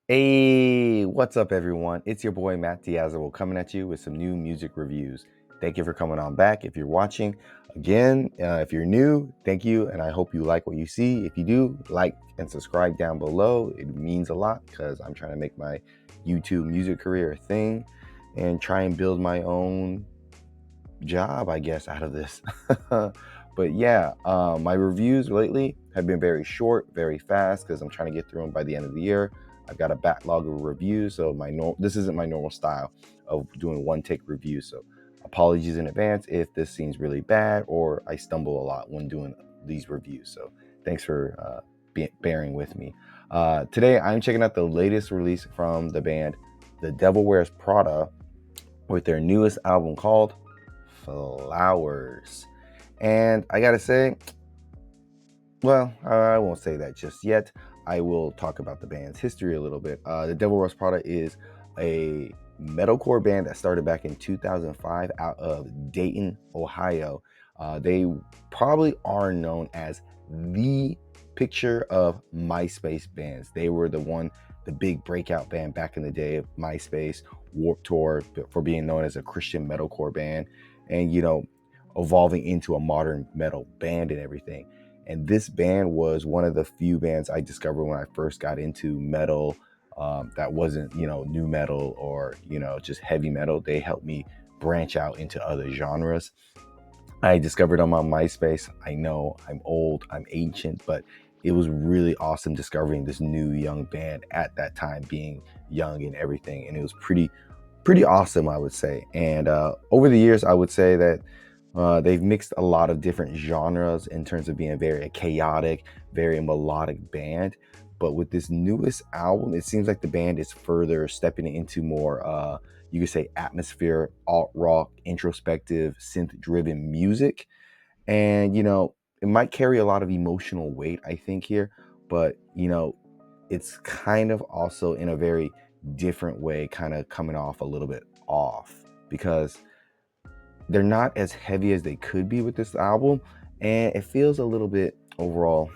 Hey, what's up, everyone? It's your boy Matt Diazzo coming at you with some new music reviews. Thank you for coming on back. If you're watching again, if you're new, thank you, and I hope you like what you see. If you do, like and subscribe down below. It means a lot because I'm trying to make my YouTube music career a thing and try and build my own job, I guess, out of this. But yeah, my reviews lately have been very short, very fast, because I'm trying to get through them by the end of the year. I've got a backlog of reviews, so this isn't my normal style of doing one take reviews. So apologies in advance if this seems really bad or I stumble a lot when doing these reviews. So thanks for bearing with me. Today I'm checking out the latest release from the band, The Devil Wears Prada, with their newest album called Flowers. And I gotta say, well, I won't say that just yet. I will talk about the band's history a little bit. The Devil Wears Prada is a metalcore band that started back in 2005 out of Dayton, Ohio. They probably are known as the picture of MySpace bands. They were the big breakout band back in the day of MySpace, Warped Tour, for being known as a Christian metalcore band, and evolving into a modern metal band and everything. And this band was one of the few bands I discovered when I first got into metal, that wasn't, new metal or, just heavy metal. They helped me branch out into other genres. I discovered them on MySpace. I know I'm old, I'm ancient, but it was really awesome discovering this new young band at that time, being young and everything. And it was pretty awesome, I would say. And over the years, I would say that they've mixed a lot of different genres in terms of being a very chaotic, very melodic band. But with this newest album, it seems like the band is further stepping into more, you could say, atmosphere, alt rock, introspective, synth driven music. And, it might carry a lot of emotional weight, I think, here. But, it's kind of also in a very different way, kind of coming off a little bit off, because they're not as heavy as they could be with this album, and it feels a little bit overall,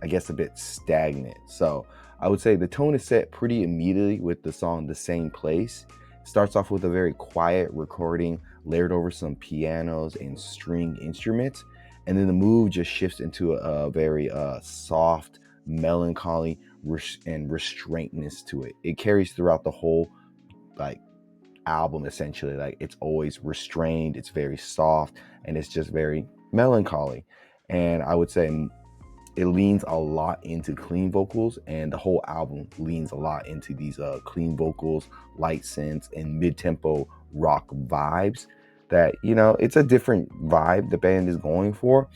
I guess, a bit stagnant. So I would say the tone is set pretty immediately with the song The Same Place. It starts off with a very quiet recording layered over some pianos and string instruments, and then the move just shifts into a very soft, melancholy and restraintness to it. It carries throughout the whole, like, album. Essentially, like, it's always restrained, it's very soft, and it's just very melancholy. And I would say it leans a lot into clean vocals, and the whole album leans a lot into these clean vocals, light synths, and mid-tempo rock vibes. That, it's a different vibe the band is going for.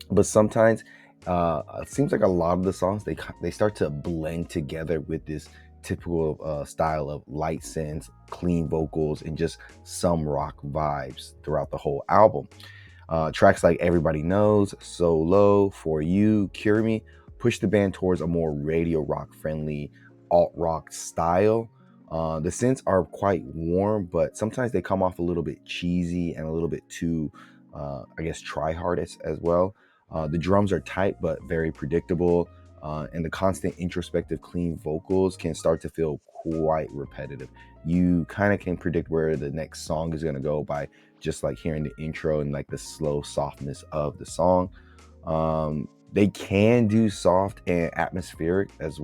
But sometimes it seems like a lot of the songs, they start to blend together with this typical style of light synths, clean vocals, and just some rock vibes throughout the whole album. Tracks like Everybody Knows, So Low, For You, Cure Me push the band towards a more radio rock friendly alt rock style. The synths are quite warm, but sometimes they come off a little bit cheesy and a little bit too, I guess, try hard as well. The drums are tight but very predictable, and the constant introspective clean vocals can start to feel quite repetitive. You kind of can predict where the next song is going to go by just like hearing the intro and like the slow softness of the song. They can do soft and atmospheric as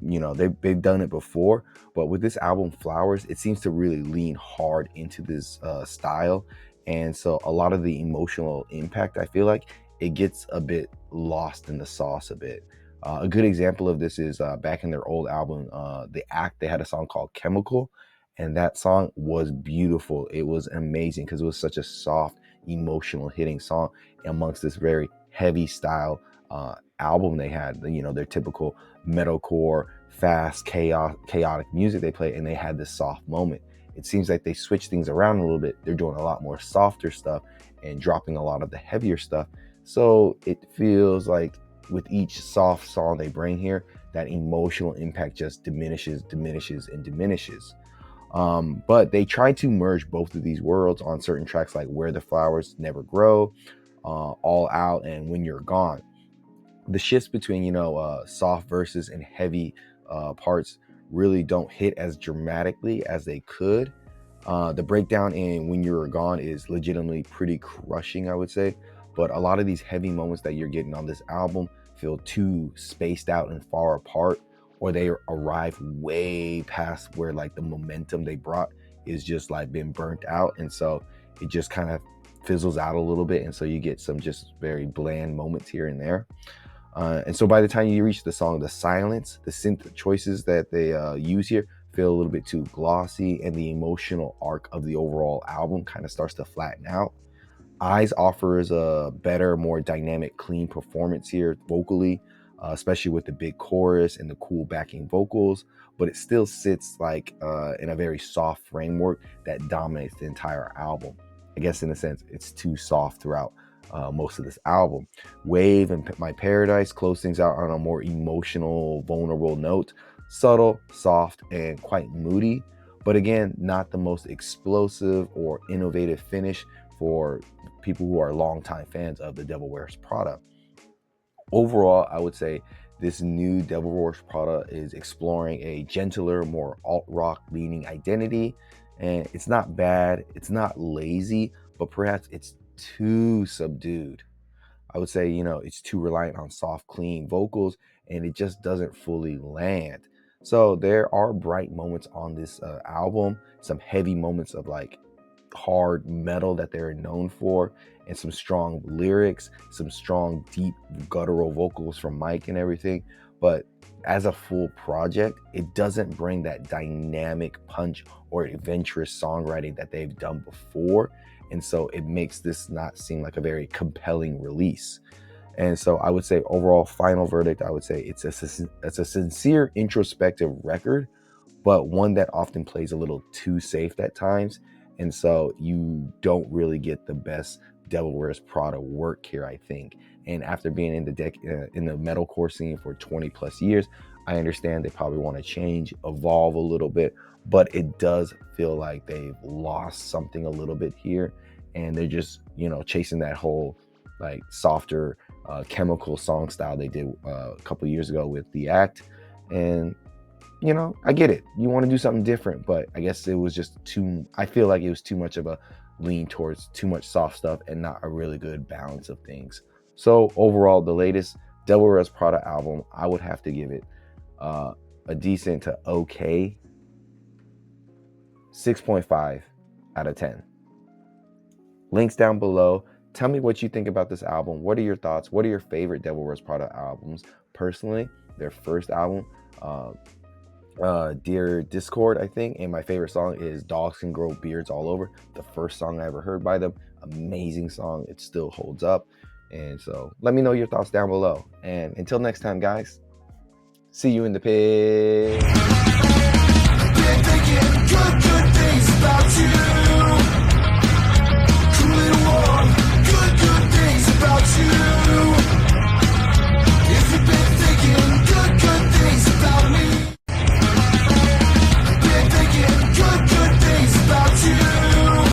they've done it before, but with this album Flowers, it seems to really lean hard into this style. And so a lot of the emotional impact, I feel like it gets a bit lost in the sauce a bit. A good example of this is back in their old album, The Act, they had a song called Chemical, and that song was beautiful. It was amazing because it was such a soft, emotional hitting song amongst this very heavy style album they had. Their typical metalcore, fast, chaotic music they play, and they had this soft moment. It seems like they switched things around a little bit. They're doing a lot more softer stuff and dropping a lot of the heavier stuff. So it feels like with each soft song they bring here, that emotional impact just diminishes, and diminishes. But they try to merge both of these worlds on certain tracks like Where the Flowers Never Grow, All Out, and When You're Gone. The shifts between soft verses and heavy parts really don't hit as dramatically as they could. The breakdown in When You Were Gone is legitimately pretty crushing, I would say. But a lot of these heavy moments that you're getting on this album feel too spaced out and far apart, or they arrive way past where like the momentum they brought is just like been burnt out. And so it just kind of fizzles out a little bit. And so you get some just very bland moments here and there. And so by the time you reach the song The Silence, the synth choices that they use here feel a little bit too glossy, and the emotional arc of the overall album kind of starts to flatten out. Eyes offers a better, more dynamic, clean performance here vocally, especially with the big chorus and the cool backing vocals, but it still sits like in a very soft framework that dominates the entire album. I guess in a sense, it's too soft throughout most of this album. Wave and My Paradise close things out on a more emotional, vulnerable note. Subtle, soft, and quite moody, but again, not the most explosive or innovative finish for people who are longtime fans of the Devil Wears Prada. Overall, I would say this new Devil Wears Prada is exploring a gentler, more alt-rock leaning identity, and it's not bad, it's not lazy, but perhaps it's too subdued. I would say, it's too reliant on soft, clean vocals, and it just doesn't fully land. So there are bright moments on this album, some heavy moments of like hard metal that they're known for, and some strong lyrics, some strong, deep, guttural vocals from Mike and everything. But as a full project, it doesn't bring that dynamic punch or adventurous songwriting that they've done before. And so it makes this not seem like a very compelling release. And so I would say overall final verdict, I would say it's a sincere introspective record, but one that often plays a little too safe at times. And so you don't really get the best Devil Wears Prada work here, I think. And after being in the metalcore scene for 20 plus years, I understand they probably want to change, evolve a little bit, but it does feel like they've lost something a little bit here. And they're just, chasing that whole like softer chemical song style they did a couple years ago with The Act. And, I get it. You want to do something different, but I guess it was just I feel like it was too much of a lean towards too much soft stuff and not a really good balance of things. So overall, the latest Devil Wears Prada album, I would have to give it a decent to okay 6.5 out of 10. Links down below. Tell me what you think about this album. What are your thoughts? What are your favorite Devil Wears Prada albums? Personally, their first album, Dear Discord, I think, and my favorite song is Dogs Can Grow Beards All Over, the first song I ever heard by them. Amazing song. It still holds up. And so let me know your thoughts down below. And until next time, guys, see you in the pit.